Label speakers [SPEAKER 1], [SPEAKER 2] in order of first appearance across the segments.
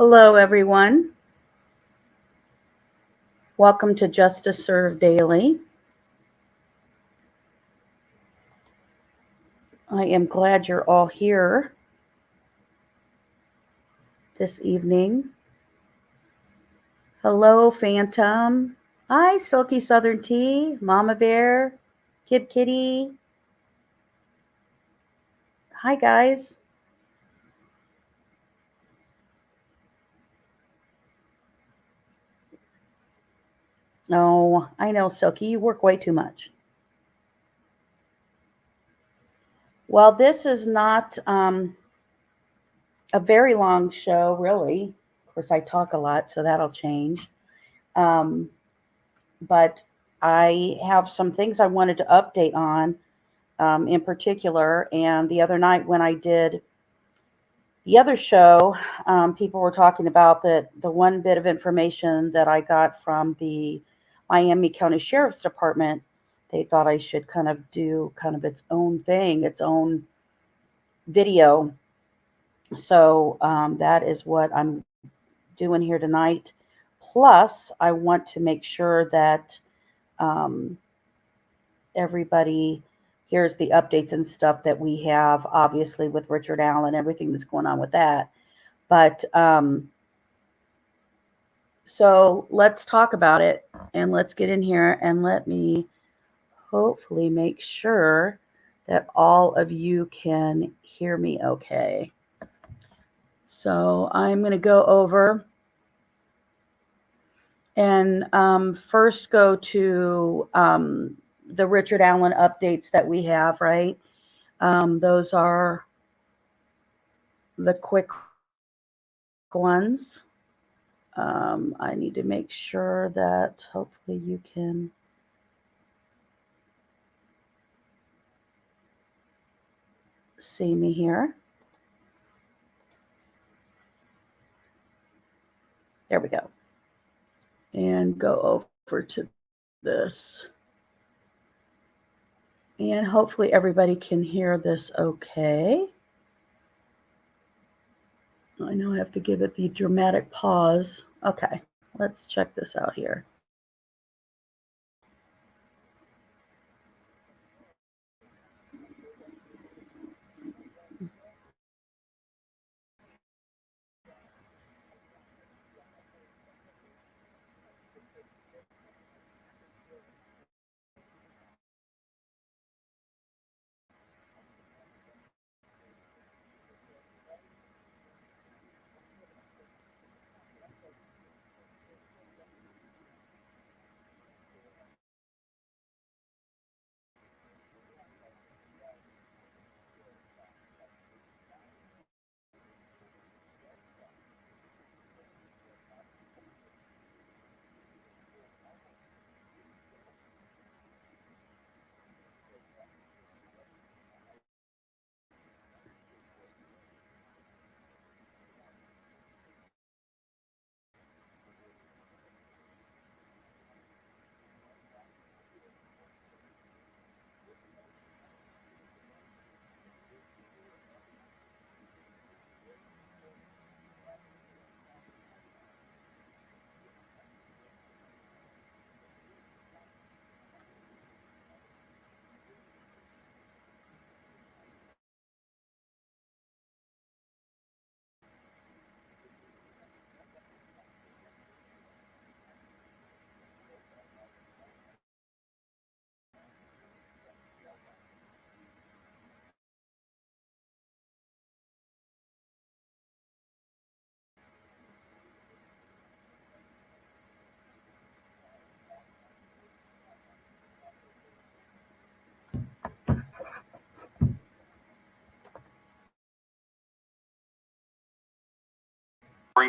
[SPEAKER 1] Hello, everyone. Welcome to Justice Serve Daily. I am glad you're all here this evening. Hello, Phantom. Hi, Silky Southern Tea, Mama Bear, Kid Kitty. Hi, guys. Oh, I know, Silky, you work way too much. Well, this is not a very long show, really. Of course, I talk a lot, so that'll change. But I have some things I wanted to update on in particular. And the other night when I did the other show, people were talking about that the one bit of information that I got from the Miami County Sheriff's Department, they thought I should kind of do kind of its own thing, its own video. So that is what I'm doing here tonight. Plus, I want to make sure that everybody hears the updates and stuff that we have, obviously, with Richard Allen, everything that's going on with that. But so let's talk about it and let's get in here and let me hopefully make sure that all of you can hear me okay. So I'm going to go over and first go to the Richard Allen updates that we have, right? Those are the quick ones. I need to make sure that hopefully you can see me here. There we go. And go over to this. And hopefully everybody can hear this okay. I know I have to give it the dramatic pause. Okay, let's check this out here.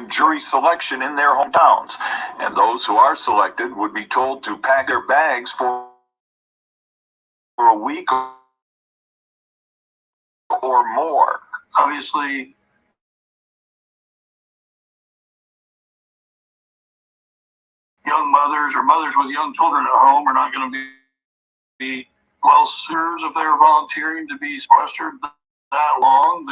[SPEAKER 2] Jury selection in their hometowns, and those who are selected would be told to pack their bags for a week or more. Obviously, young mothers or mothers with young children at home are not going to be well served if they're volunteering to be sequestered that long.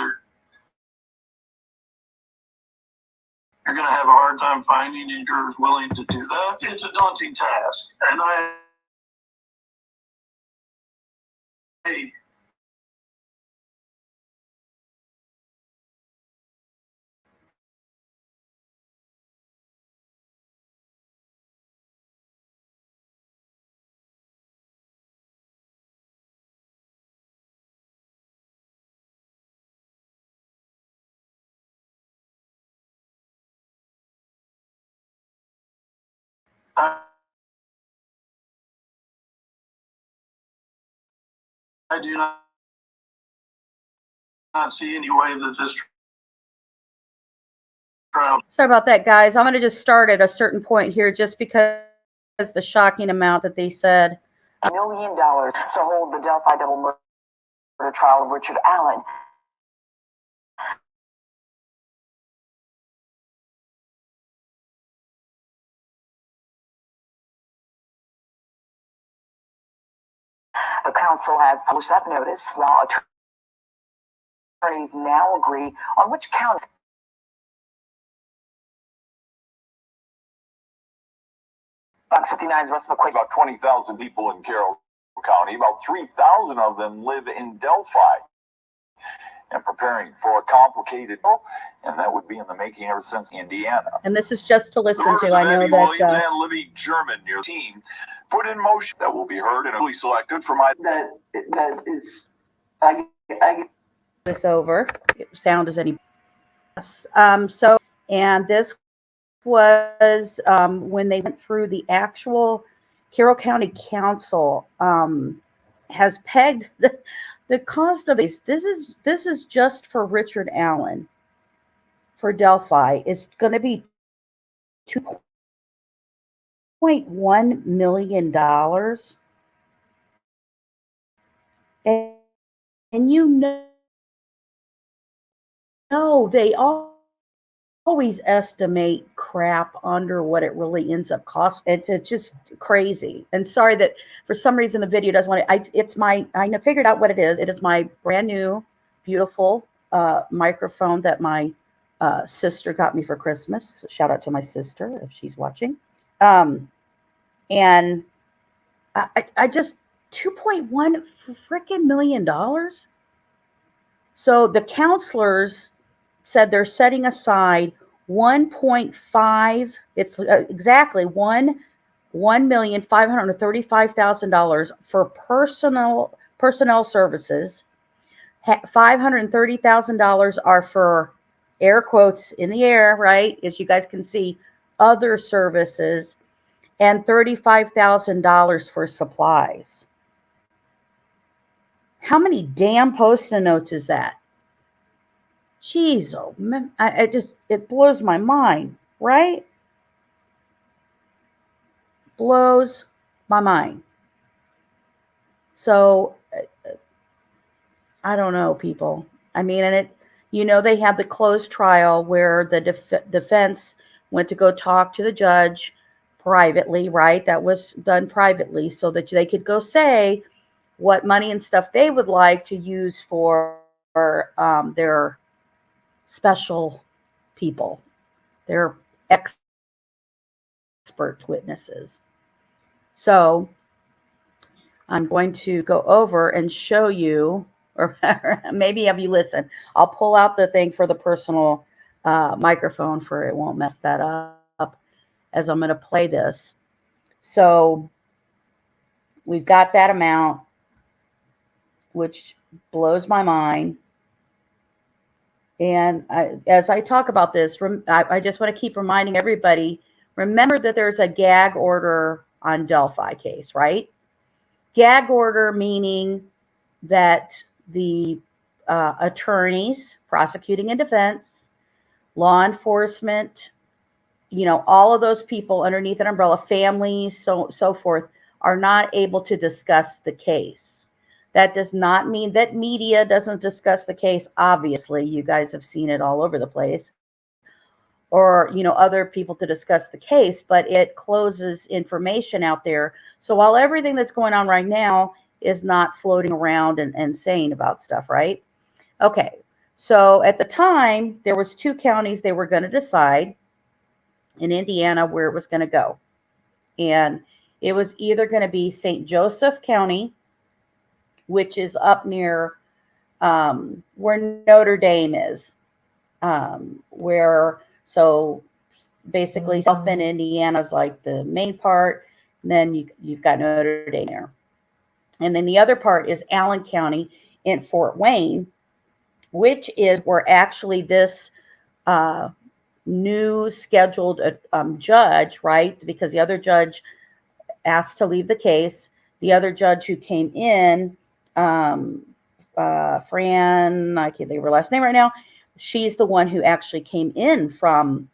[SPEAKER 3] You're going to have a hard time finding jurors willing to do that. It's a daunting task. And I do not see any way that this trial.
[SPEAKER 1] Sorry about that, guys. I'm going to just start at a certain point here just because the shocking amount that they said.
[SPEAKER 4] $1 million to hold the Delphi double murder trial of Richard Allen. The council has published that notice, while attorneys now agree on which count. Fox 59's Russ McQuaid.
[SPEAKER 2] About 20,000 people in Carroll County. About 3,000 of them live in Delphi and preparing for a complicated, and that would be in the making ever since Indiana.
[SPEAKER 1] And this is just to listen to.
[SPEAKER 2] I know
[SPEAKER 1] that
[SPEAKER 2] Williams and Libby German, your team, put in motion that will be heard and will be selected for my.
[SPEAKER 4] That is, I
[SPEAKER 1] this over. Sound is any. So, and this was when they went through the actual Carroll County Council has pegged the cost of this. This is just for Richard Allen. For Delphi, it's going to be $2.1 million. And you know they always estimate crap under what it really ends up costing. It's just crazy. And sorry that for some reason the video doesn't want to. I figured out what it is. It is my brand new, beautiful microphone that my sister got me for Christmas. So shout out to my sister if she's watching. And I just $2.1 freaking million. So the counselors said they're setting aside 1.5. It's exactly $1,535,000 for personnel services. $530,000 are for air quotes in the air, right? As you guys can see, other services, and $35,000 for supplies. How many damn Post-it notes is that? Jeez, oh man, it blows my mind, right? Blows my mind. So, I don't know, people. I mean, and they had the closed trial where the defense went to go talk to the judge privately, right? That was done privately so that they could go say what money and stuff they would like to use for their special people, their expert witnesses. So I'm going to go over and show you, or maybe have you listen. I'll pull out the thing for the personal microphone for it won't mess that up as I'm going to play this. So we've got that amount, which blows my mind. And as I talk about this, I just want to keep reminding everybody, remember that there's a gag order on Delphi case, right? Gag order meaning that the attorneys, prosecuting and defense, law enforcement, all of those people underneath an umbrella, families, so forth, are not able to discuss the case. That does not mean that media doesn't discuss the case. Obviously, you guys have seen it all over the place. Or, other people to discuss the case, but it closes information out there. So while everything that's going on right now is not floating around and saying about stuff, right? Okay, so at the time, there was 2 counties they were going to decide. in Indiana where it was going to go. And it was either going to be St. Joseph County, which is up near where Notre Dame is, so basically South Bend, Indiana is like the main part, and then you've got Notre Dame there. And then the other part is Allen County in Fort Wayne, which is where actually this new scheduled judge, right? Because the other judge asked to leave the case. The other judge who came in, Fran, I can't think of her last name right now. She's the one who actually came in from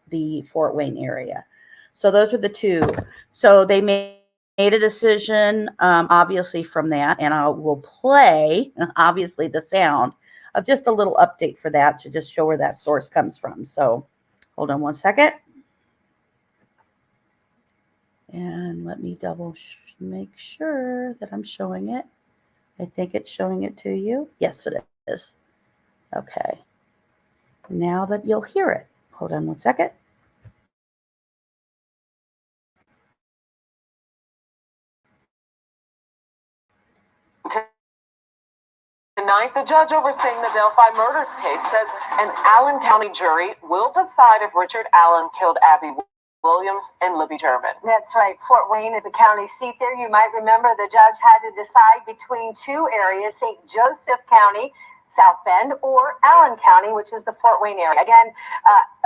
[SPEAKER 1] the Fort Wayne area. So those are the two. So they made a decision, obviously, from that, and I will play, obviously, the sound of just a little update for that to just show where that source comes from. So hold on one second. And let me make sure that I'm showing it. I think it's showing it to you. Yes, it is. Okay. Now that you'll hear it. Hold on one second.
[SPEAKER 4] Tonight, the judge overseeing the Delphi murders case says an Allen County jury will decide if Richard Allen killed Abby Williams and Libby German.
[SPEAKER 5] That's right. Fort Wayne is the county seat there. You might remember the judge had to decide between two areas, St. Joseph County, South Bend, or Allen County, which is the Fort Wayne area. Again,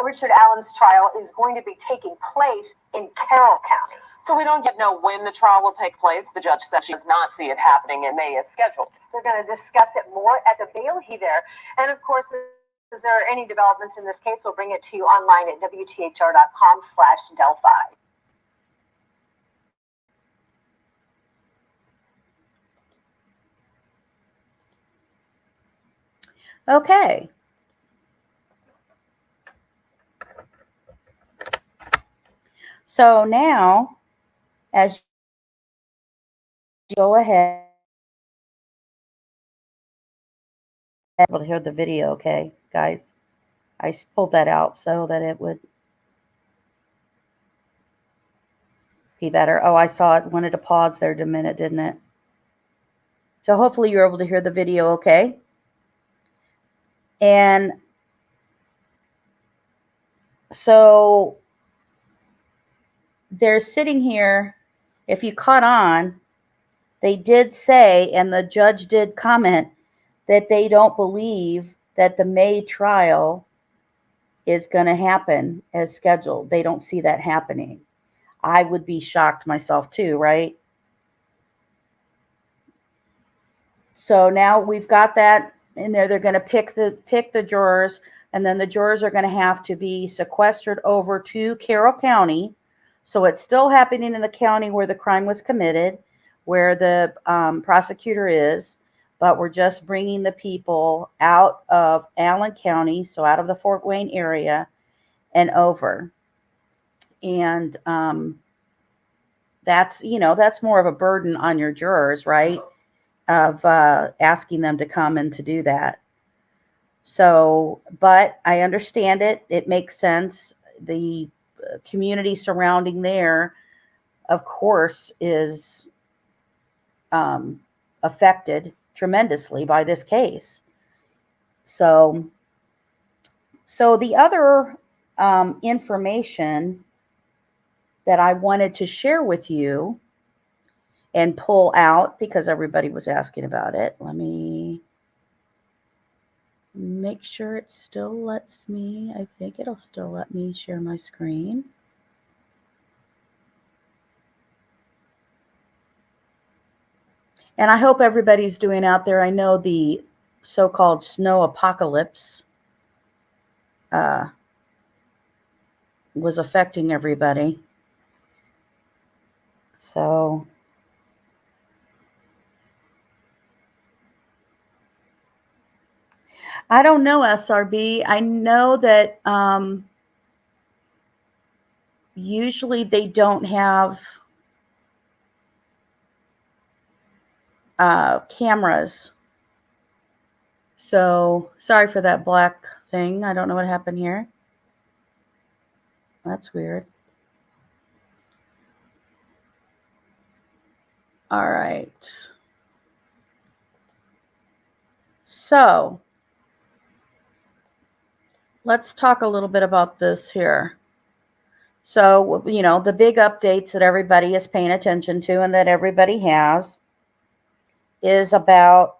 [SPEAKER 5] Richard Allen's trial is going to be taking place in Carroll County.
[SPEAKER 4] So we don't yet know when the trial will take place. The judge says she does not see it happening in May as scheduled.
[SPEAKER 5] They're going to discuss it more at the Bailey there. And of course, if there are any developments in this case, we'll bring it to you online at WTHR.com/Delphi.
[SPEAKER 1] Okay. So now, as you go ahead, able to hear the video, okay, guys? I pulled that out so that it would be better. Oh, I saw it. Wanted to pause there a minute, didn't it? So hopefully you're able to hear the video, okay? And so they're sitting here. If you caught on, they did say, and the judge did comment, that they don't believe that the May trial is going to happen as scheduled. They don't see that happening. I would be shocked myself too, right? So now we've got that in there. They're going to pick the jurors, and then the jurors are going to have to be sequestered over to Carroll County. So it's still happening in the county where the crime was committed, where the prosecutor is, but we're just bringing the people out of Allen County, so out of the Fort Wayne area, and over. And that's more of a burden on your jurors, right? Of asking them to come and to do that. So, but I understand it. It makes sense. The community surrounding there, of course, is affected tremendously by this case. So the other information that I wanted to share with you and pull out, because everybody was asking about it. Let me make sure it still lets me. I think it'll still let me share my screen. And I hope everybody's doing out there. I know the so-called snow apocalypse was affecting everybody. So I don't know, SRB. I know that usually they don't have cameras. So sorry for that black thing. I don't know what happened here. That's weird. All right. So let's talk a little bit about this here. So, the big updates that everybody is paying attention to and that everybody has is about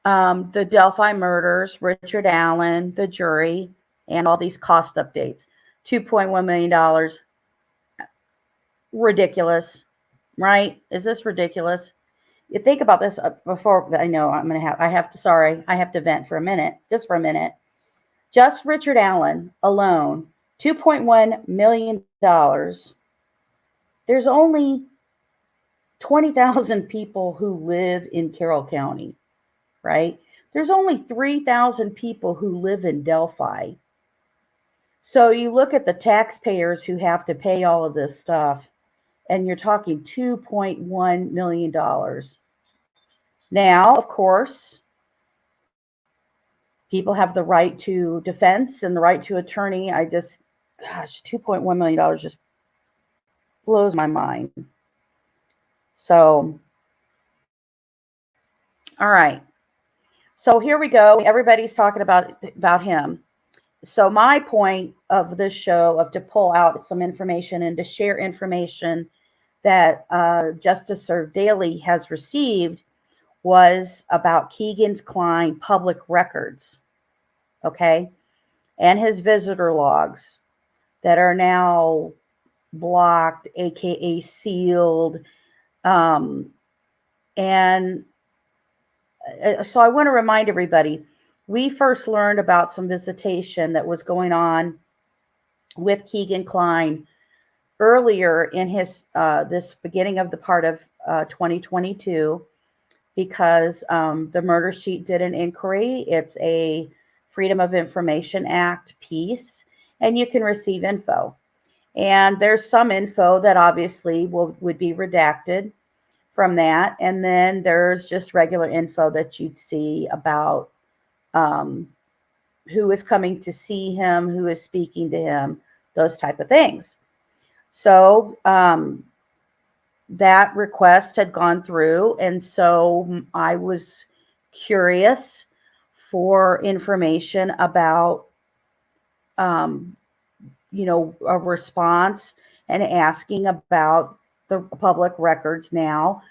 [SPEAKER 1] the Delphi murders, Richard Allen, the jury, and all these cost updates. $2.1 million. Ridiculous, right? Is this ridiculous? You think about this before. I know I have to vent for a minute, just for a minute. Just Richard Allen alone, $2.1 million. There's only 20,000 people who live in Carroll County, right? There's only 3,000 people who live in Delphi. So you look at the taxpayers who have to pay all of this stuff, and you're talking $2.1 million. Now, of course, people have the right to defense and the right to attorney. $2.1 million just blows my mind. So, all right. So here we go. Everybody's talking about him. So my point of this show of to pull out some information and to share information that Justice Served Daily has received was about Kegan Kline public records, okay, and his visitor logs that are now blocked, aka sealed, and so I want to remind everybody, we first learned about some visitation that was going on with Kegan Kline earlier in his this beginning of the part of 2022, because the murder sheet did an inquiry. It's a Freedom of Information Act piece, and you can receive info. And there's some info that obviously would be redacted from that. And then there's just regular info that you'd see about who is coming to see him, who is speaking to him, those type of things. So that request had gone through, and so I was curious for information about, a response and asking about the public records now,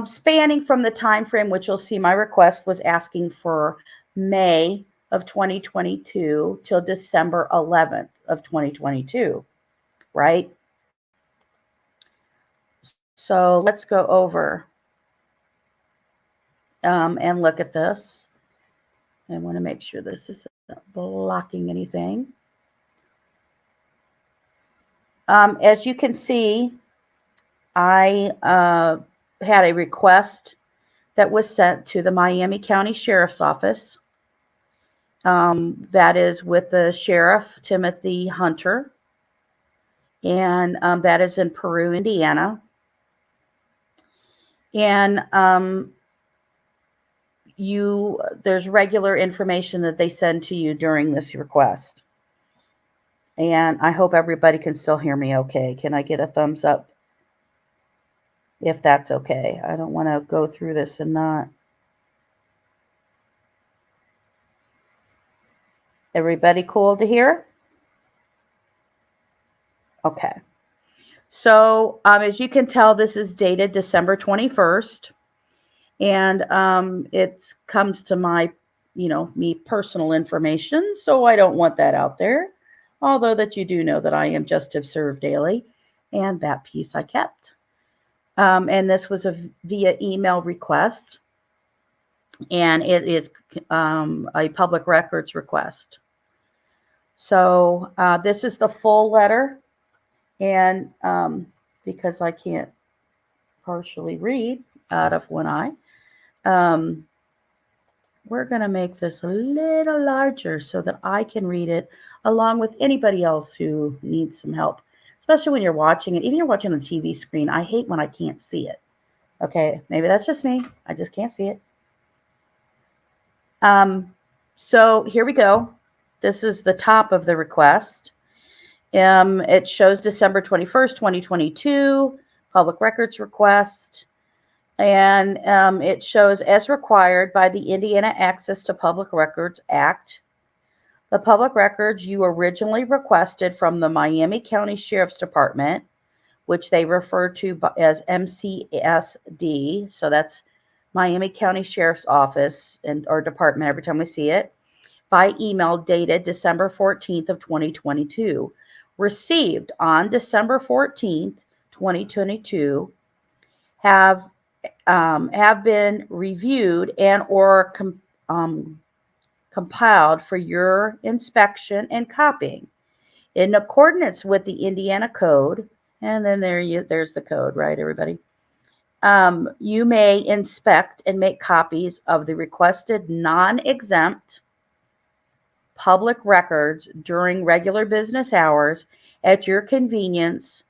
[SPEAKER 1] spanning from the time frame, which you'll see my request was asking for May of 2022 till December 11th of 2022, right? So let's go over and look at this. I want to make sure this isn't blocking anything. As you can see, I had a request that was sent to the Miami County Sheriff's Office. That is with the Sheriff Timothy Hunter, and that is in Peru, Indiana. And there's regular information that they send to you during this request. And I hope everybody can still hear me okay. Can I get a thumbs up if that's okay? I don't want to go through this and not. Everybody cool to hear? Okay. So as you can tell, this is dated December 21st. And it comes to my, me personal information. So I don't want that out there. Although that you do know that I am Justice Served Daily, and that piece I kept. And this was via email request, and it is a public records request. So this is the full letter, and because I can't partially read out of one eye, we're going to make this a little larger so that I can read it along with anybody else who needs some help, especially when you're watching it. Even you're watching on the TV screen, I hate when I can't see it. Okay, maybe that's just me. I just can't see it. So here we go. This is the top of the request. It shows December 21st, 2022, public records request. And it shows as required by the Indiana Access to Public Records Act, the public records you originally requested from the Miami County Sheriff's Department, which they refer to as MCSD. So that's Miami County Sheriff's Office or Department every time we see it, by email dated December 14th of 2022, received on December 14th, 2022, have been reviewed and or compiled for your inspection and copying in accordance with the Indiana Code. And then there's the code, right, everybody? You may inspect and make copies of the requested non-exempt public records during regular business hours at your convenience.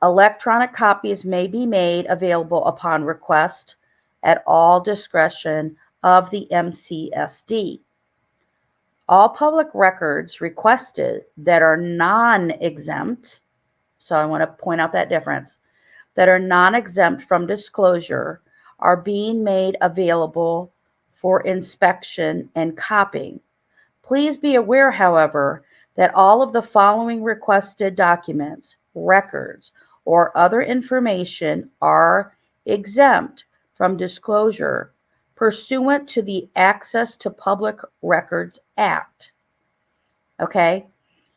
[SPEAKER 1] Electronic copies may be made available upon request at all discretion of the MCSD. All public records requested that are non-exempt, so I want to point out that difference, that are non-exempt from disclosure are being made available for inspection and copying. Please be aware, however, that all of the following requested documents, records, or other information are exempt from disclosure pursuant to the Access to Public Records Act. Okay,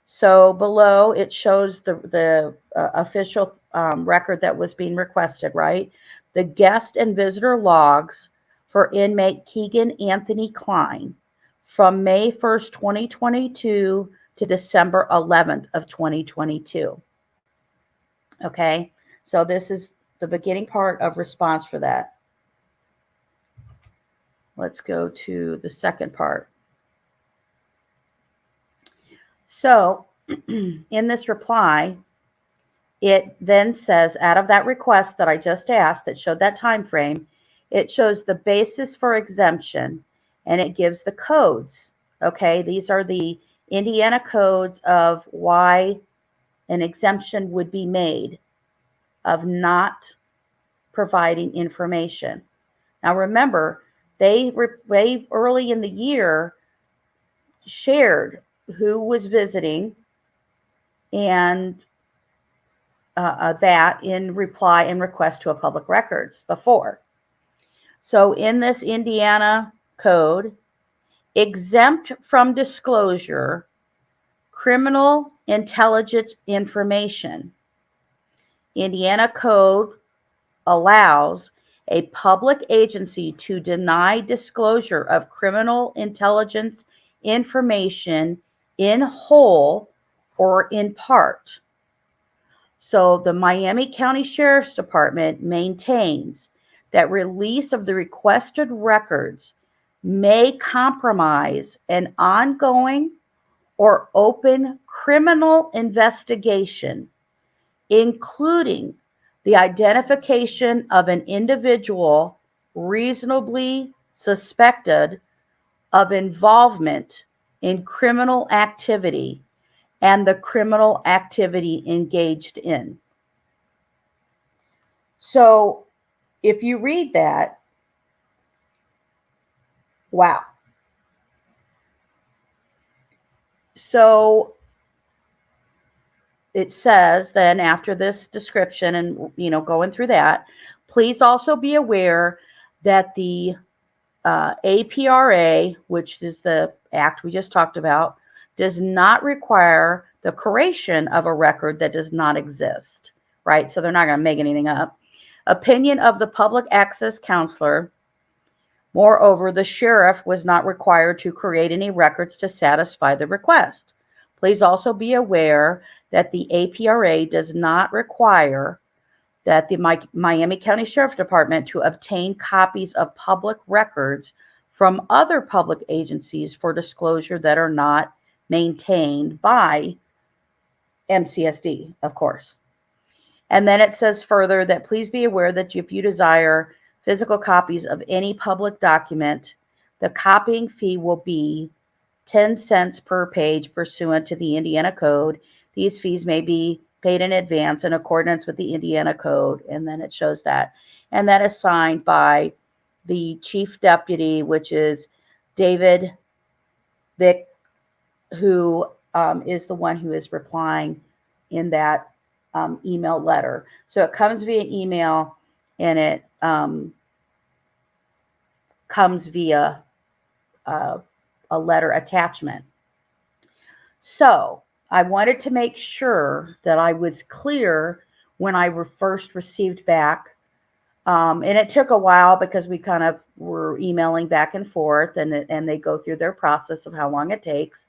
[SPEAKER 1] so below it shows the official record that was being requested, right? The guest and visitor logs for inmate Kegan Anthony Klein from May 1st, 2022 to December 11th of 2022. Okay, so this is the beginning part of response for that. Let's go to the second part. So in this reply, it then says, out of that request that I just asked that showed that time frame, it shows the basis for exemption and it gives the codes. Okay, these are the Indiana codes of why an exemption would be made of not providing information. Now remember, they early in the year shared who was visiting and that in reply and request to a public records before. So in this Indiana code, exempt from disclosure, criminal intelligence information. Indiana code allows a public agency to deny disclosure of criminal intelligence information in whole or in part. So the Miami County Sheriff's Department maintains that release of the requested records may compromise an ongoing or open criminal investigation, including the identification of an individual reasonably suspected of involvement in criminal activity and the criminal activity engaged in. So if you read that, wow. So it says then after this description and, going through that, please also be aware that the APRA, which is the act we just talked about, does not require the creation of a record that does not exist, right? So they're not going to make anything up. Opinion of the public access counselor. Moreover, the sheriff was not required to create any records to satisfy the request. Please also be aware that the APRA does not require that the Miami County Sheriff's Department to obtain copies of public records from other public agencies for disclosure that are not maintained by MCSD, of course. And then it says further that please be aware that if you desire physical copies of any public document, the copying fee will be 10 cents per page pursuant to the Indiana Code. these fees may be paid in advance in accordance with the Indiana Code. And then it shows that. And that is signed by the chief deputy, which is David Vick, who is the one who is replying in that email letter. So it comes via email, and it comes via a letter attachment. So I wanted to make sure that I was clear when I first received back. And it took a while because we kind of were emailing back and forth, and they go through their process of how long it takes.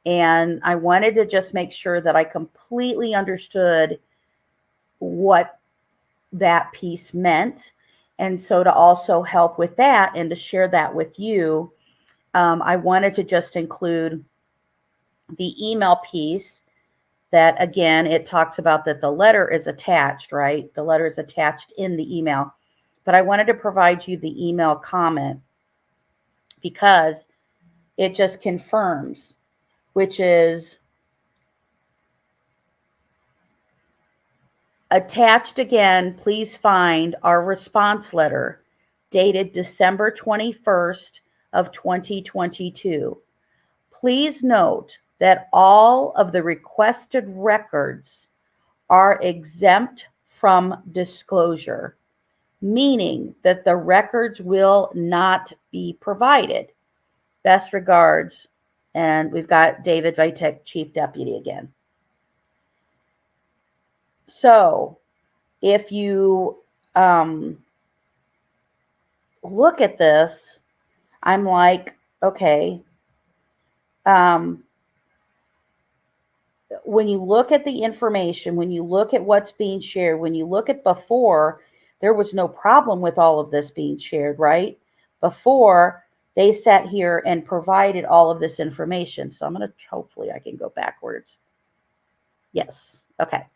[SPEAKER 1] And I wanted to just make sure that I completely understood what that piece meant. And so to also help with that and to share that with you, I wanted to just include the email piece that, again, it talks about that the letter is attached, right? The letter is attached in the email. But I wanted to provide you the email comment because it just confirms, which is attached again. Please find our response letter dated December 21st of 2022. Please note that all of the requested records are exempt from disclosure, meaning that the records will not be provided. Best regards. And we've got David Vitek, Chief Deputy again. So if you look at this, I'm like, okay, when you look at the information, when you look at what's being shared, when you look at before, there was no problem with all of this being shared, right? Before, they sat here and provided all of this information. So I'm going to, hopefully I can go backwards. Yes. Okay.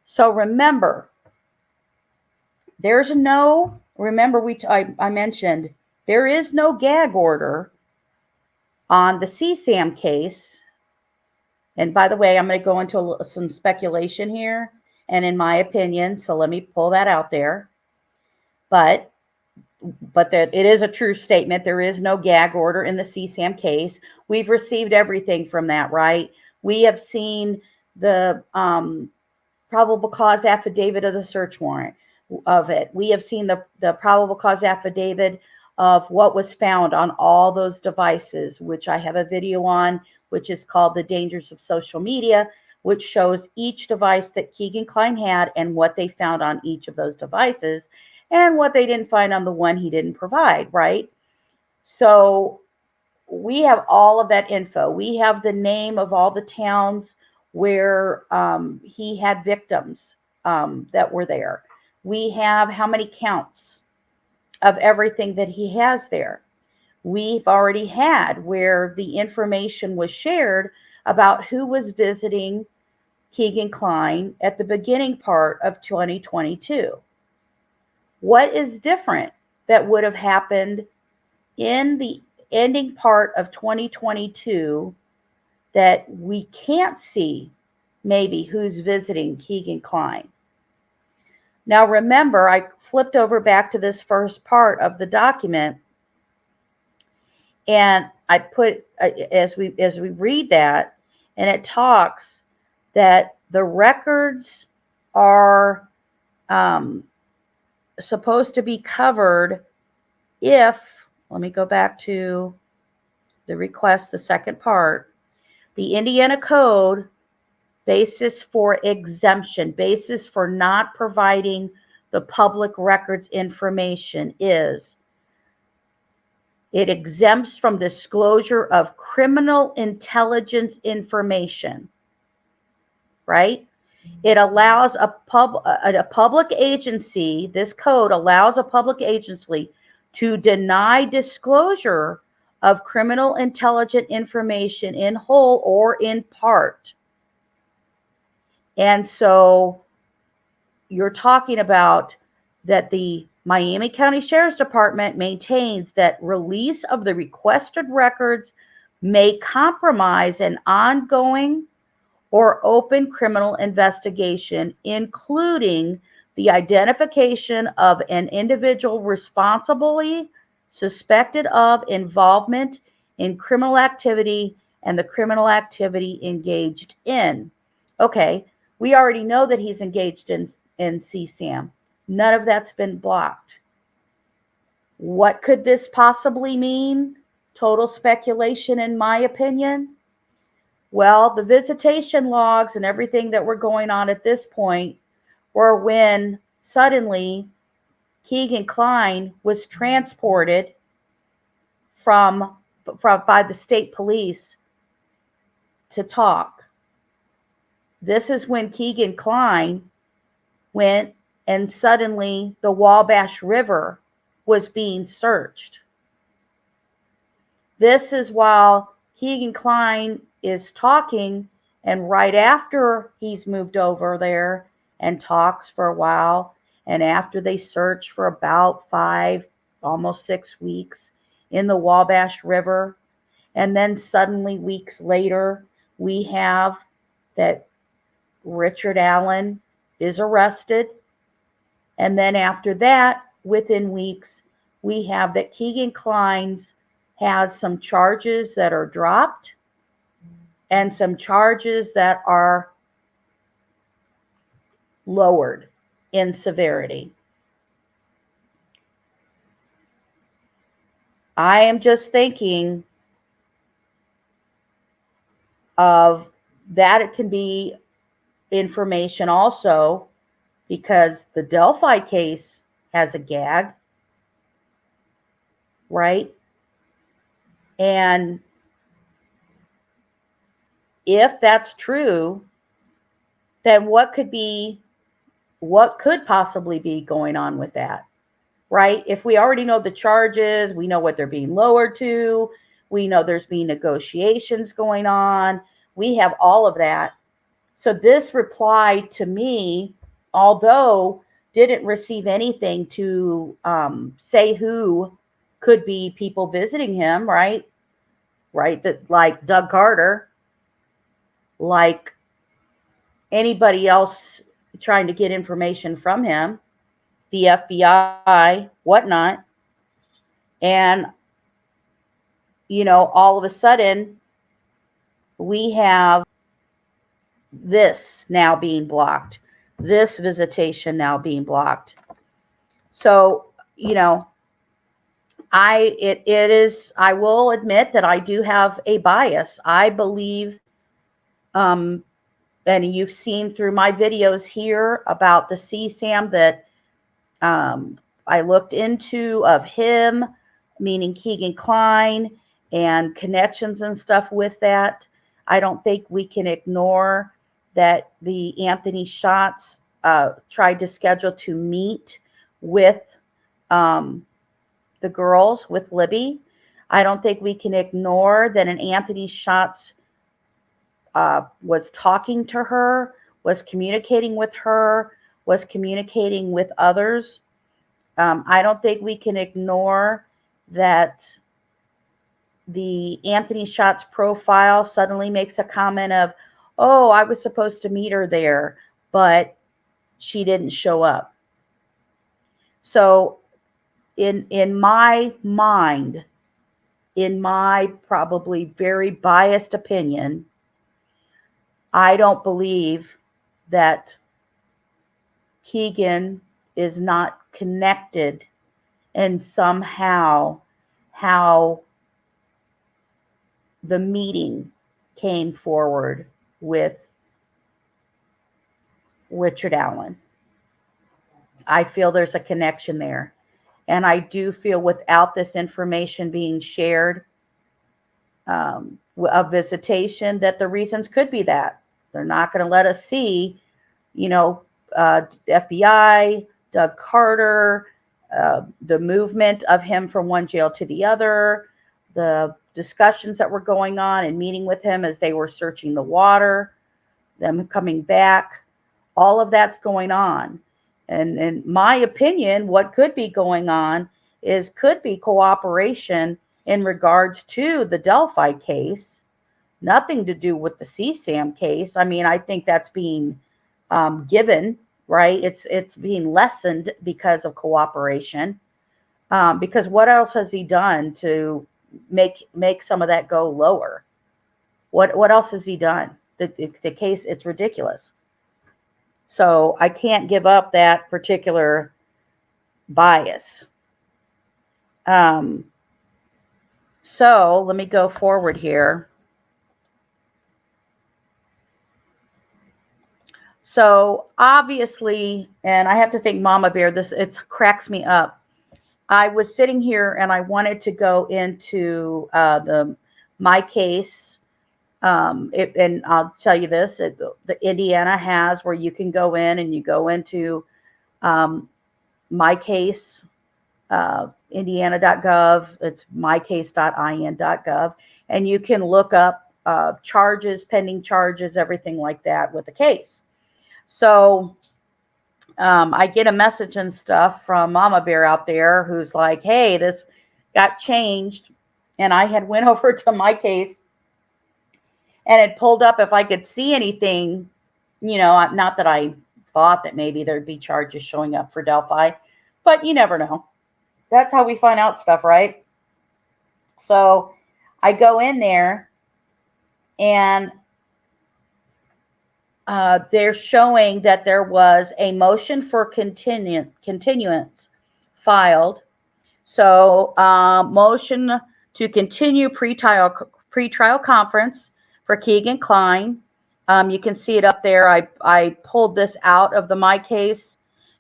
[SPEAKER 1] So remember, there's no, remember I mentioned, there is no gag order on the CSAM case. And by the way, I'm going to go into some speculation here, and in my opinion, so let me pull that out there. But that it is a true statement. There is no gag order in the CSAM case. We've received everything from that, right? We have seen the probable cause affidavit of the search warrant of it. We have seen the probable cause affidavit of what was found on all those devices, which I have a video on, which is called The Dangers of Social Media, which shows each device that Kegan Kline had and what they found on each of those devices and what they didn't find on the one he didn't provide, right? So we have all of that info. We have the name of all the towns where he had victims that were there. We have how many counts of everything that he has there. We've already had where the information was shared about who was visiting Kegan Kline at the beginning part of 2022. What is different that would have happened in the ending part of 2022 that we can't see maybe who's visiting Kegan Kline? Now remember, I flipped over back to this first part of the document, and I put as we read that, and it talks that the records are supposed to be covered if, let me go back to the request, the second part, the Indiana Code basis for exemption, basis for not providing the public records information is it exempts from disclosure of criminal intelligence information, right? It allows a public agency, this code allows a public agency to deny disclosure of criminal intelligence information in whole or in part. And so you're talking about that the Miami County Sheriff's Department maintains that release of the requested records may compromise an ongoing or open criminal investigation, including the identification of an individual responsibly suspected of involvement in criminal activity and the criminal activity engaged in. Okay, we already know that he's engaged in CSAM. None of that's been blocked. What could this possibly mean? Total speculation, in my opinion. Well, the visitation logs and everything that were going on at this point were when suddenly Keegan Klein was transported from by the state police to talk. This is when Keegan Klein went and suddenly the Wabash River was being searched. This is while Keegan Klein is talking, and right after he's moved over there and talks for a while, and after they search for about 5, almost 6 weeks in the Wabash River, and then suddenly weeks later, we have that Richard Allen is arrested. And then after that, within weeks, we have that Keegan Klein's has some charges that are dropped and some charges that are lowered in severity. I am just thinking of that it can be information also because the Delphi case has a gag, right? And if that's true, then what could possibly be going on with that, right? If we already know the charges, we know what they're being lowered to, we know there's been negotiations going on, we have all of that. So this reply to me, although didn't receive anything to say who could be people visiting him, right? That like Doug Carter, like anybody else trying to get information from him, the FBI, whatnot. And, all of a sudden, we have this now being blocked, this visitation now being blocked. So, I will admit that I do have a bias. I believe, and you've seen through my videos here about the CSAM that I looked into of him, meaning Kegan Kline, and connections and stuff with that. I don't think we can ignore that the Anthony Schatz tried to schedule to meet with the girls, with Libby. I don't think we can ignore that an Anthony Schatz was talking to her, was communicating with her, was communicating with others. I don't think we can ignore that the Anthony Schatz profile suddenly makes a comment of, oh, I was supposed to meet her there, but she didn't show up. So in my mind, in my probably very biased opinion, I don't believe that Keegan is not connected and somehow how the meeting came forward with Richard Allen. I feel there's a connection there. And I do feel without this information being shared of visitation, that the reasons could be that they're not going to let us see, FBI, Doug Carter, the movement of him from one jail to the other, the discussions that were going on and meeting with him as they were searching the water, them coming back, all of that's going on. And in my opinion, what could be going on could be cooperation in regards to the Delphi case nothing to do with the CSAM case. I mean, I think that's being given, right? It's being lessened because of cooperation. Because what else has he done to make some of that go lower? What else has he done? The case, it's ridiculous. So I can't give up that particular bias. So let me go forward here. So obviously, and I have to thank Mama Bear, it cracks me up. I was sitting here and I wanted to go into my case. And I'll tell you this, the Indiana has where you can go in and you go into my case, indiana.gov. It's mycase.in.gov. And you can look up charges, pending charges, everything like that with the case. So I get a message and stuff from Mama Bear out there who's like, hey, this got changed. And I had went over to my case and had pulled up if I could see anything, not that I thought that maybe there'd be charges showing up for Delphi, but you never know. That's how we find out stuff, right? So I go in there and they're showing that there was a motion for continuance filed. So motion to continue pretrial conference for Kegan Kline. You can see it up there. I pulled this out of my case,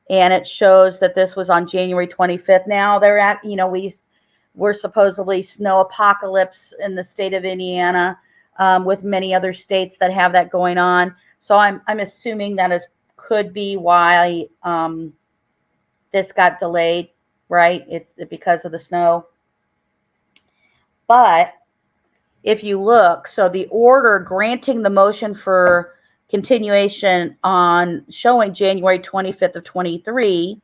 [SPEAKER 1] and it shows that this was on January 25th. Now they're at, we're supposedly snow apocalypse in the state of Indiana, with many other states that have that going on. So I'm assuming that could be why this got delayed, right? It's because of the snow. But if you look, so the order granting the motion for continuation on showing January 25th of 23,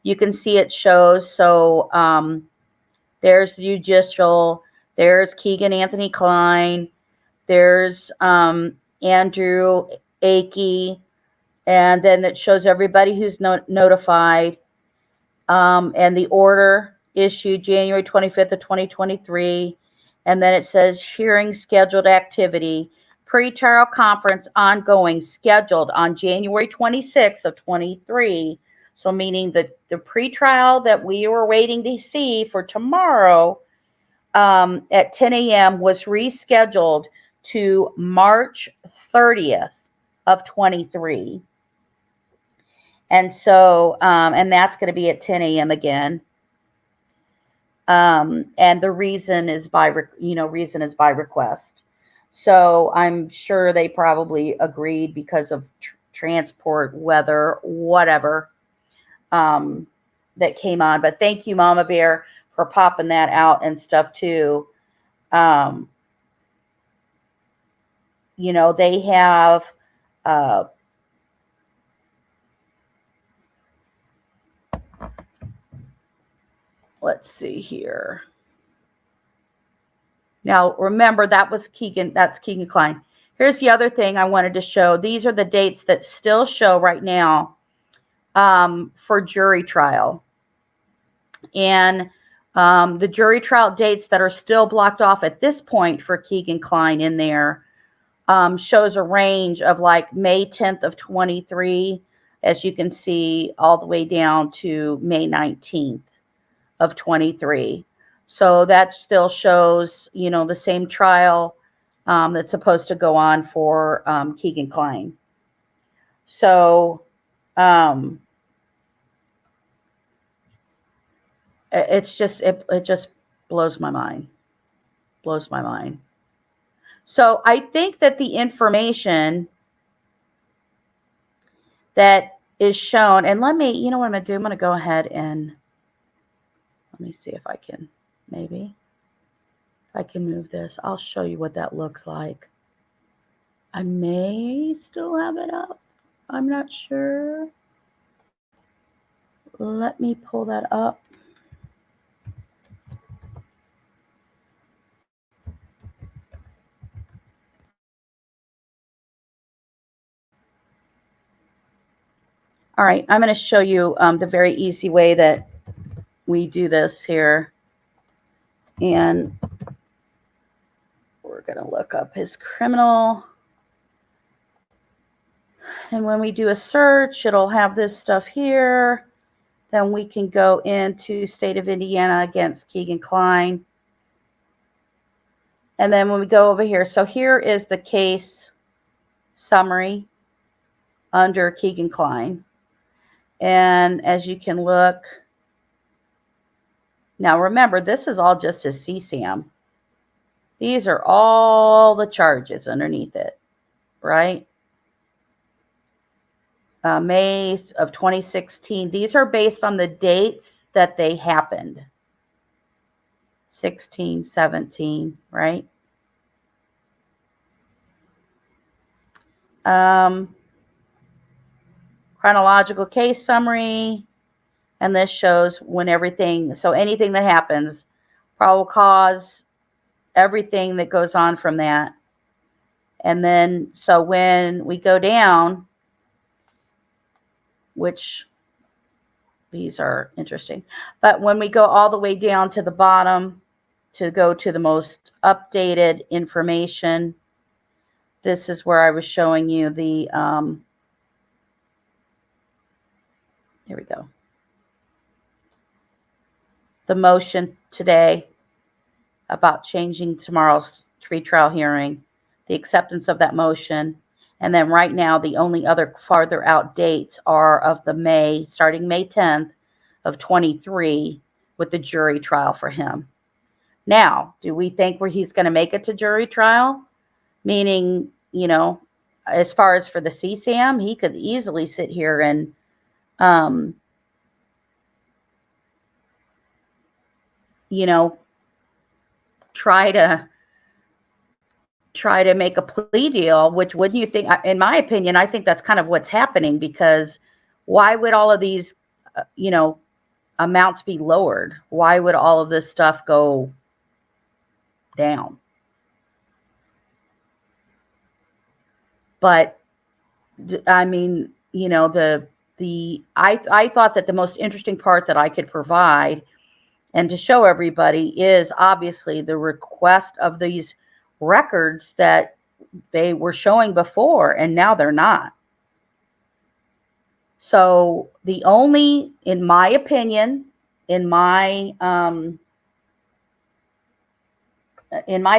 [SPEAKER 1] you can see it shows. So there's judicial, there's Kegan Anthony Kline, there's Andrew Akey, and then it shows everybody who's notified, and the order issued January 25th of 2023. And then it says hearing scheduled activity, pretrial conference ongoing, scheduled on January 26th of 23. So meaning that the pretrial that we were waiting to see for tomorrow at 10 a.m. was rescheduled to March 30th of 23. And so, and that's going to be at 10 a.m. again. And the reason is by request. So I'm sure they probably agreed because of transport, weather, whatever, that came on. But thank you, Mama Bear, for popping that out and stuff too. They have, let's see here. Now, remember, that's Kegan Kline. Here's the other thing I wanted to show. These are the dates that still show right now for jury trial. And the jury trial dates that are still blocked off at this point for Kegan Kline in there shows a range of like May 10th of 23, as you can see, all the way down to May 19th of 23. So that still shows, the same trial that's supposed to go on for Kegan Kline. So it just blows my mind. Blows my mind. So I think that the information that is shown, and let me, you know what I'm going to do? I'm going to go ahead and let me see if I can, maybe, if I can move this. I'll show you what that looks like. I may still have it up. I'm not sure. Let me pull that up. All right, I'm going to show you the very easy way that we do this here. And we're going to look up his criminal. And when we do a search, it'll have this stuff here. Then we can go into state of Indiana against Kegan Kline. And then when we go over here, so here is the case summary under Kegan Kline. And as you can look, now remember, this is all just his CSAM. These are all the charges underneath it, right? May of 2016. These are based on the dates that they happened. 16, 17, right? Chronological case summary. And this shows when everything, so anything that happens, probable cause, everything that goes on from that. And then, so when we go down, which these are interesting, but when we go all the way down to the bottom to go to the most updated information, this is where I was showing you the, here we go. The motion today about changing tomorrow's pretrial hearing, the acceptance of that motion. And then right now, the only other farther out dates are of the May, starting May 10th of 23 with the jury trial for him. Now, do we think he's going to make it to jury trial? Meaning, you know, as far as for the CSAM, he could easily sit here and, you know, try to make a plea deal, which, wouldn't you think, in my opinion, I think that's kind of what's happening, because why would all of these, you know, amounts be lowered? Why would all of this stuff go down? But I mean, you know, I thought that the most interesting part that I could provide and to show everybody is obviously the request of these records that they were showing before and now they're not. So the only, in my opinion, in my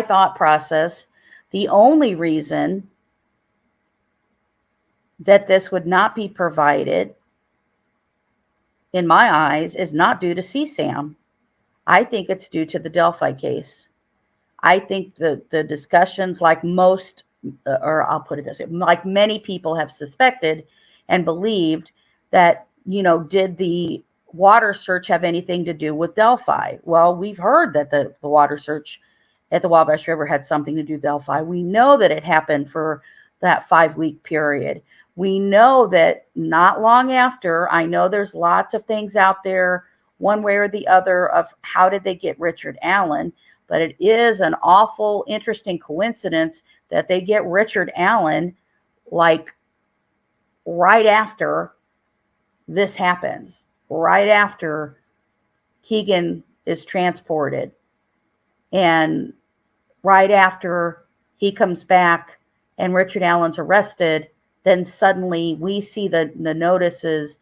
[SPEAKER 1] thought process, the only reason that this would not be provided, in my eyes, is not due to CSAM. I think it's due to the Delphi case. I think the discussions, like most, or I'll put it this way, like many people have suspected and believed that, you know, did the water search have anything to do with Delphi? Well, we've heard that the water search at the Wabash River had something to do with Delphi. We know that it happened for that 5-week period. We know that not long after, I know there's lots of things out there, one way or the other, of how did they get Richard Allen, but it is an awful interesting coincidence that they get Richard Allen like right after this happens, right after Keegan is transported, and right after he comes back and Richard Allen's arrested. Then suddenly we see the notices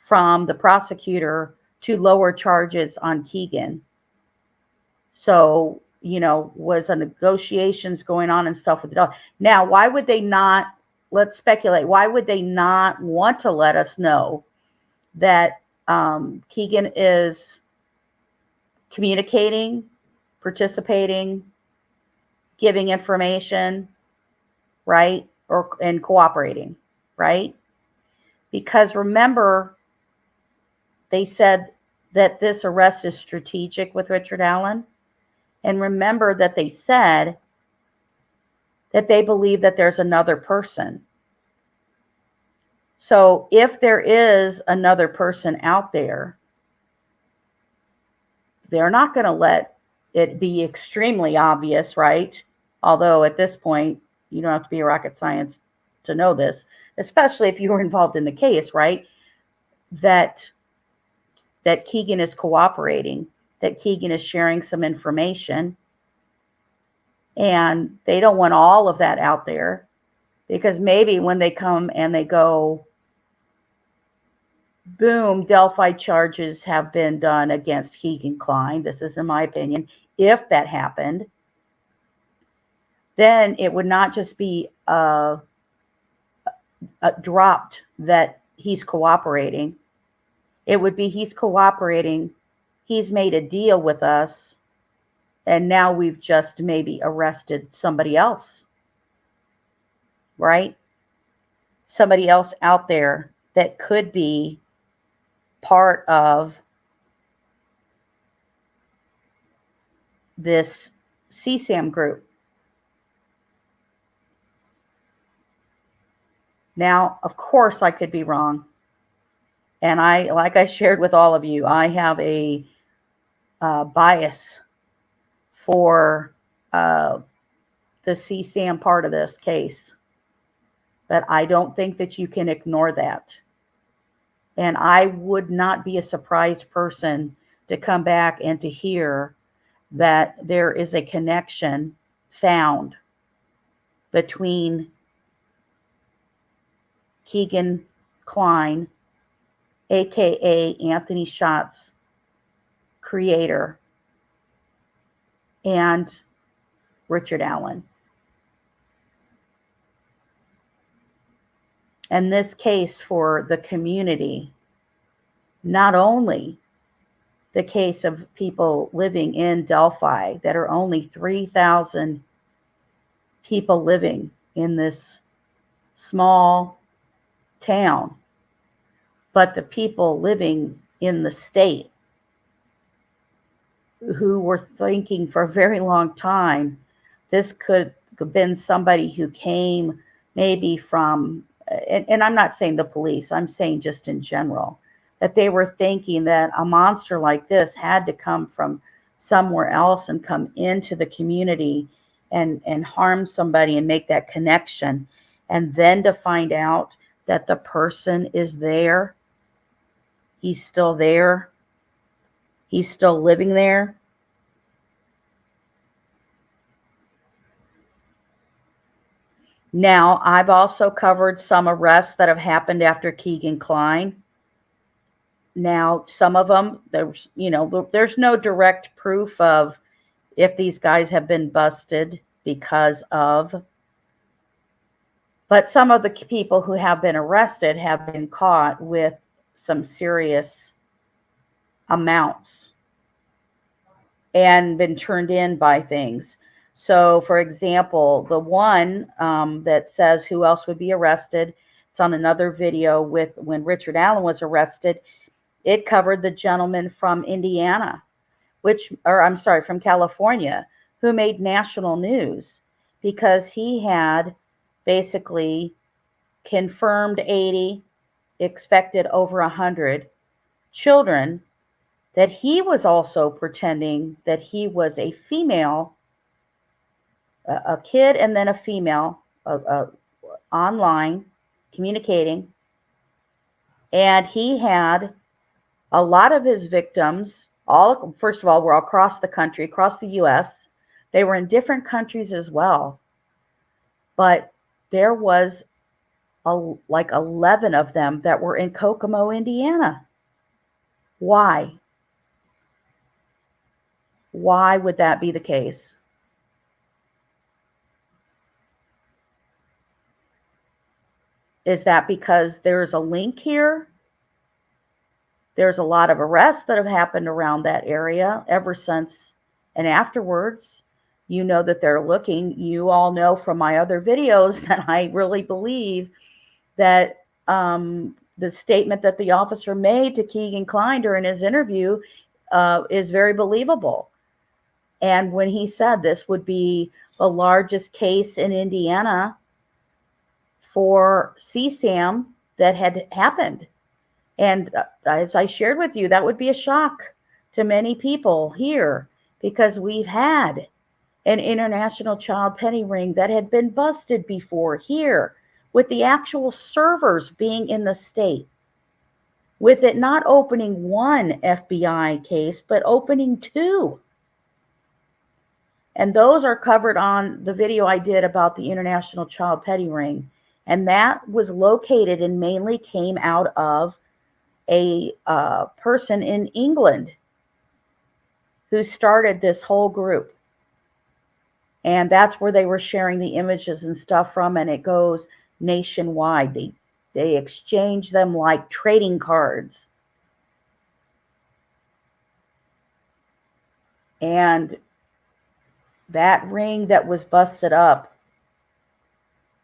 [SPEAKER 1] from the prosecutor to lower charges on Keegan. So, you know, was a negotiations going on and stuff with the dog. Now, why would they not, let's speculate, why would they not want to let us know that Keegan is communicating, participating, giving information, right? And cooperating, right? Because remember, they said that this arrest is strategic with Richard Allen. And remember that they said that they believe that there's another person. So if there is another person out there, they're not going to let it be extremely obvious, right? Although at this point, you don't have to be a rocket science to know this, especially if you were involved in the case, right? that Keegan is cooperating, that Keegan is sharing some information, and they don't want all of that out there, because maybe when they come and they go, boom, Delphi charges have been done against Kegan Kline. This is in my opinion. If that happened, then it would not just be dropped that he's cooperating. It would be he's cooperating, he's made a deal with us, and now we've just maybe arrested somebody else, right? Somebody else out there that could be part of this CSAM group. Now, of course, I could be wrong. And like I shared with all of you, I have a bias for the CSAM part of this case. But I don't think that you can ignore that. And I would not be a surprised person to come back and to hear that there is a connection found between Kegan Kline, aka Anthony Shots' creator, and Richard Allen. And this case for the community, not only the case of people living in Delphi, that are only 3,000 people living in this small town, but the people living in the state who were thinking for a very long time, this could have been somebody who came maybe from, and I'm not saying the police, I'm saying just in general, that they were thinking that a monster like this had to come from somewhere else and come into the community and harm somebody and make that connection. And then to find out that the person is there, he's still there, he's still living there. Now, I've also covered some arrests that have happened after Kegan Kline. Now, some of them, there's no direct proof of if these guys have been busted because of, but some of the people who have been arrested have been caught with some serious amounts and been turned in by things. So, for example, the one that says who else would be arrested, it's on another video with when Richard Allen was arrested. It covered the gentleman from Indiana, from California, who made national news because he had basically confirmed 80, expected over 100 children, that he was also pretending that he was a female, a kid and then a female, online communicating. And he had a lot of his victims, first of all, were across the country, across the U.S. They were in different countries as well. But there was like 11 of them that were in Kokomo, Indiana. Why? Why would that be the case? Is that because there's a link here? There's a lot of arrests that have happened around that area ever since and afterwards. You know that they're looking. You all know from my other videos that I really believe that the statement that the officer made to Kegan Kline during his interview is very believable. And when he said this would be the largest case in Indiana for CSAM that had happened. And as I shared with you, that would be a shock to many people here, because we've had an international child penny ring that had been busted before here, with the actual servers being in the state. with it not opening one FBI case, but opening two. And those are covered on the video I did about the International Child Petty Ring. And that was located and mainly came out of a person in England who started this whole group. And that's where they were sharing the images and stuff from, and it goes nationwide. They exchange them like trading cards. And that ring that was busted up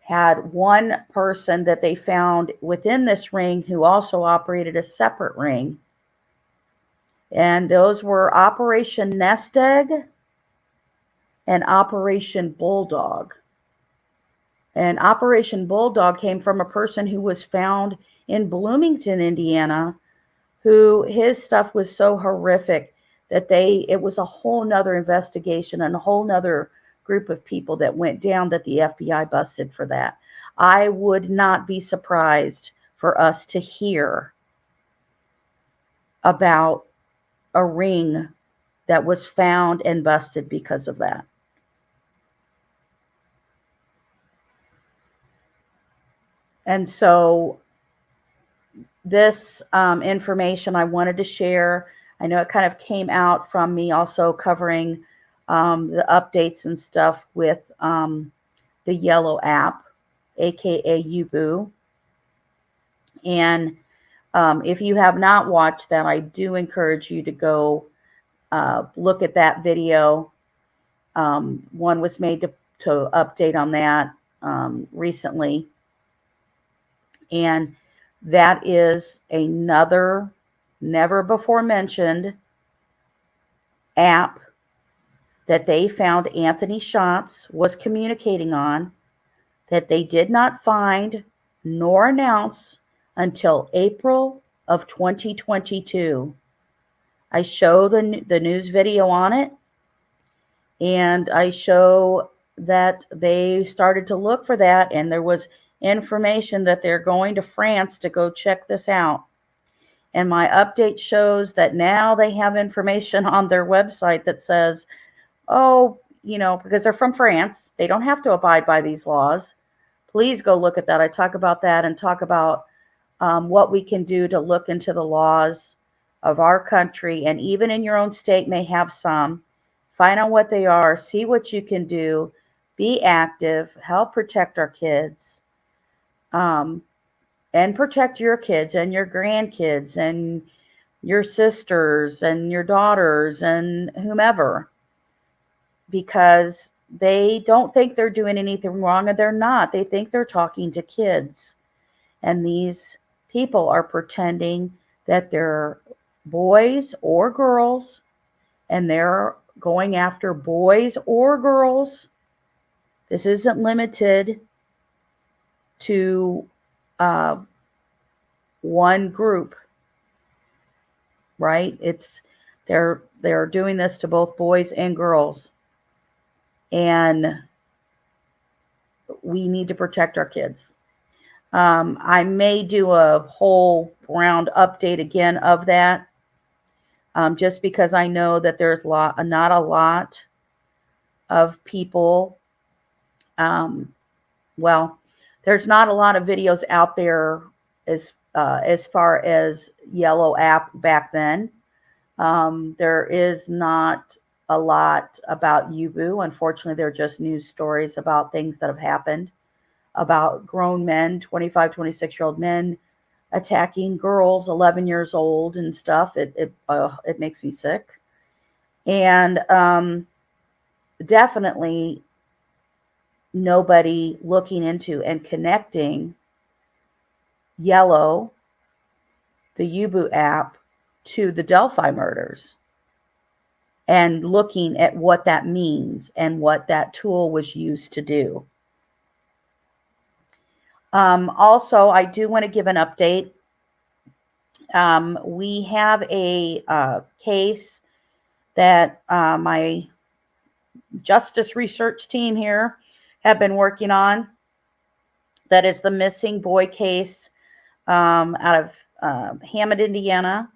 [SPEAKER 1] had one person that they found within this ring who also operated a separate ring. And those were Operation Nest Egg and Operation Bulldog. And Operation Bulldog came from a person who was found in Bloomington, Indiana, who his stuff was so horrific that it was a whole nother investigation and a whole nother group of people that went down that the FBI busted for that. I would not be surprised for us to hear about a ring that was found and busted because of that. And so this information I wanted to share. I know it kind of came out from me also covering the updates and stuff with the Yellow app, aka Yubu. And if you have not watched that, I do encourage you to go look at that video. One was made to update on that recently. And that is another never before mentioned app that they found Anthony Schatz was communicating on, that they did not find nor announce until April of 2022. I show the news video on it, and I show that they started to look for that, and there was information that they're going to France to go check this out. And my update shows that now they have information on their website that says, oh, because they're from France, they don't have to abide by these laws. Please go look at that. I talk about that and talk about what we can do to look into the laws of our country, and even in your own state may have some. Find out what they are, see what you can do, be active, help protect our kids, and protect your kids and your grandkids and your sisters and your daughters and whomever, because they don't think they're doing anything wrong, and they're not. They think they're talking to kids, and these people are pretending that they're boys or girls, and they're going after boys or girls. This isn't limited to one group, right? They're doing this to both boys and girls, and we need to protect our kids. I may do a whole round update again of that, just because I know that there's not a lot of people. There's not a lot of videos out there as far as Yellow app back then. There is not a lot about Yubu. Unfortunately, they're just news stories about things that have happened, about grown men, 25, 26-year-old men attacking girls 11 years old and stuff. It makes me sick. And definitely nobody looking into and connecting Yellow, the Yubu app, to the Delphi murders, and looking at what that means and what that tool was used to do. Also, I do want to give an update. We have a case that my justice research team here have been working on. That is the missing boy case out Hammond, Indiana,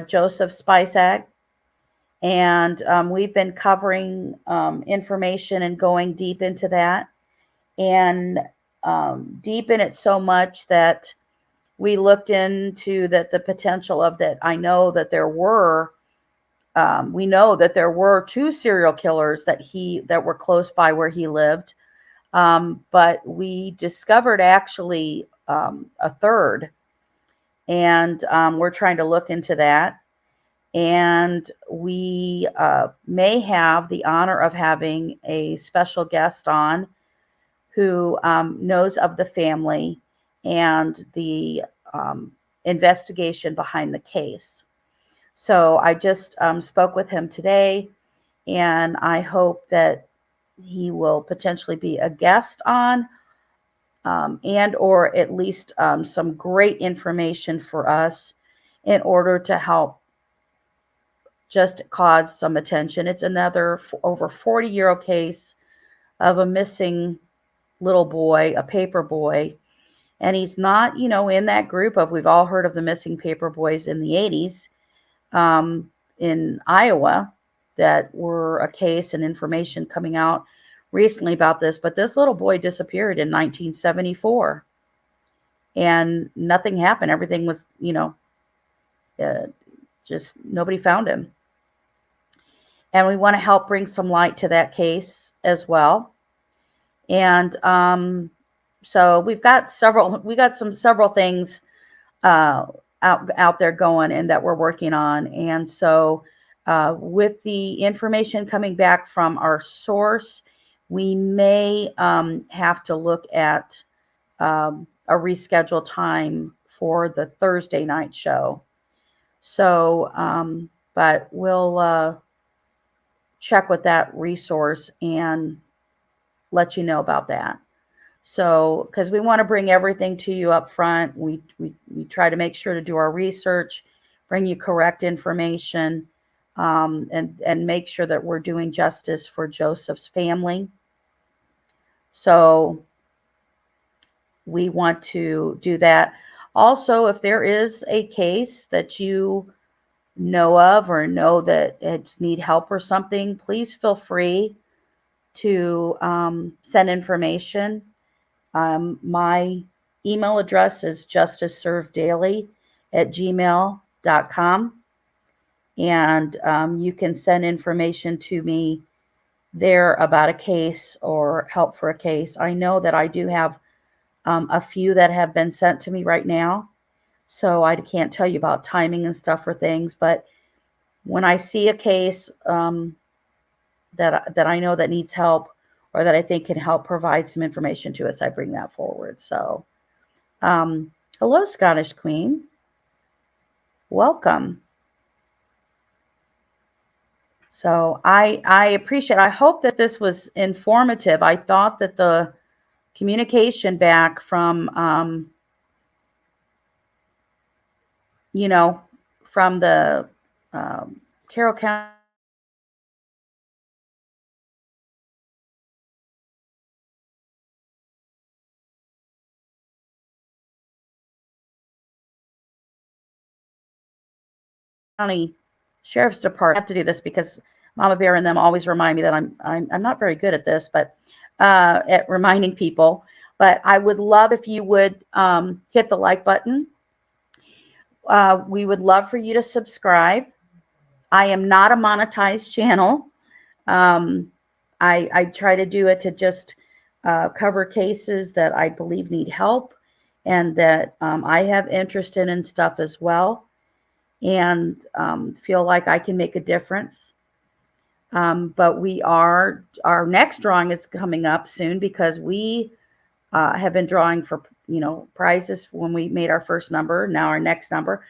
[SPEAKER 1] Joseph Spisak. And we've been covering information and going deep into that. And deep in it so much that we looked into the potential of that. I know that there were, we know that there were 2 serial killers that were close by where he lived. But we discovered actually a third, and we're trying to look into that. And we may have the honor of having a special guest on who knows of the family and the investigation behind the case. So I just spoke with him today, and I hope that he will potentially be a guest on and or at least some great information for us in order to help just cause some attention. It's another over 40-year-old case of a missing little boy, a paper boy. And he's not, in that group of, we've all heard of the missing paper boys in the 80s in Iowa that were a case and information coming out recently about this. But this little boy disappeared in 1974 and nothing happened. Everything was, just nobody found him. And we want to help bring some light to that case as well. And so we've got several things out there going and that we're working on. And so with the information coming back from our source, we may have to look at a rescheduled time for the Thursday night show. So, but we'll check with that resource and let you know about that. So, because we want to bring everything to you up front, we try to make sure to do our research, bring you correct information, and make sure that we're doing justice for Joseph's family. So we want to do that. Also, if there is a case that you know of or know that it's need help or something, please feel free to send information. My email address is justiceserveddaily@gmail.com, and you can send information to me there about a case or help for a case. I know that I do have a few that have been sent to me right now, so I can't tell you about timing and stuff for things, but when I see a case that I know that needs help or that I think can help provide some information to us, I bring that forward. So, hello, Scottish Queen. Welcome. So I appreciate, I hope that this was informative. I thought that the communication back from, from the Carroll County Sheriff's Department. I have to do this because Mama Bear and them always remind me that I'm not very good at this, but at reminding people. But I would love if you would hit the like button. We would love for you to subscribe. I am not a monetized channel. I try to do it to just cover cases that I believe need help and that I have interest in and stuff as well, and feel like I can make a difference. But our next drawing is coming up soon because we have been drawing for, prizes when we made our first number. Now our next number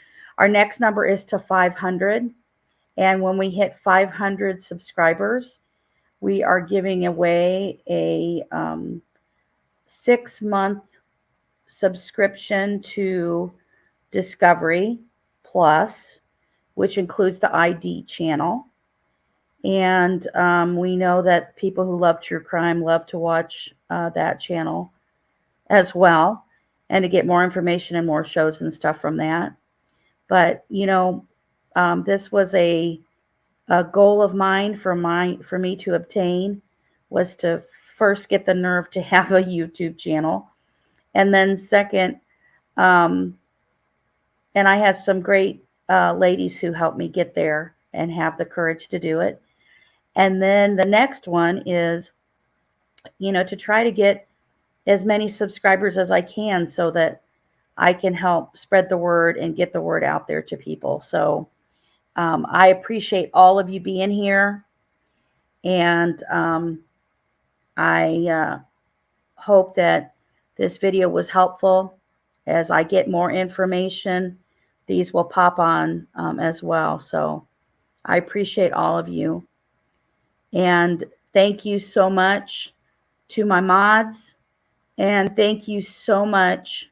[SPEAKER 1] is to 500. And when we hit 500 subscribers, we are giving away a 6-month subscription to Discovery Plus, which includes the ID channel. And we know that people who love true crime love to watch that channel as well. and to get more information and more shows and stuff from that. But, you know, this was a goal of mine for me to obtain, was to first get the nerve to have a YouTube channel. And then second, and I had some great ladies who helped me get there and have the courage to do it. And then the next one is, you know, to try to get as many subscribers as I can so that I can help spread the word and get the word out there to people. So I appreciate all of you being here. And I hope that this video was helpful. As I get more information, these will pop on as well. So I appreciate all of you. And thank you so much to my mods. And thank you so much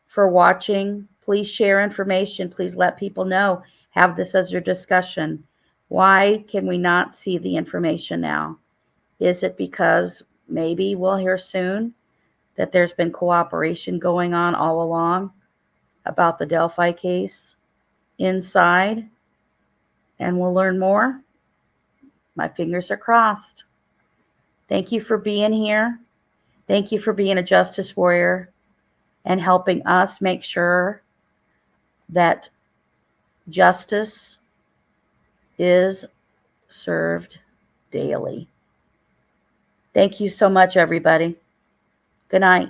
[SPEAKER 1] for watching. Please share information. Please let people know. Have this as your discussion. Why can we not see the information now? Is it because maybe we'll hear soon that there's been cooperation going on all along about the Delphi case inside, and we'll learn more? My fingers are crossed. Thank you for being here. Thank you for being a justice warrior and helping us make sure that justice is served daily. Thank you so much, everybody. Good night.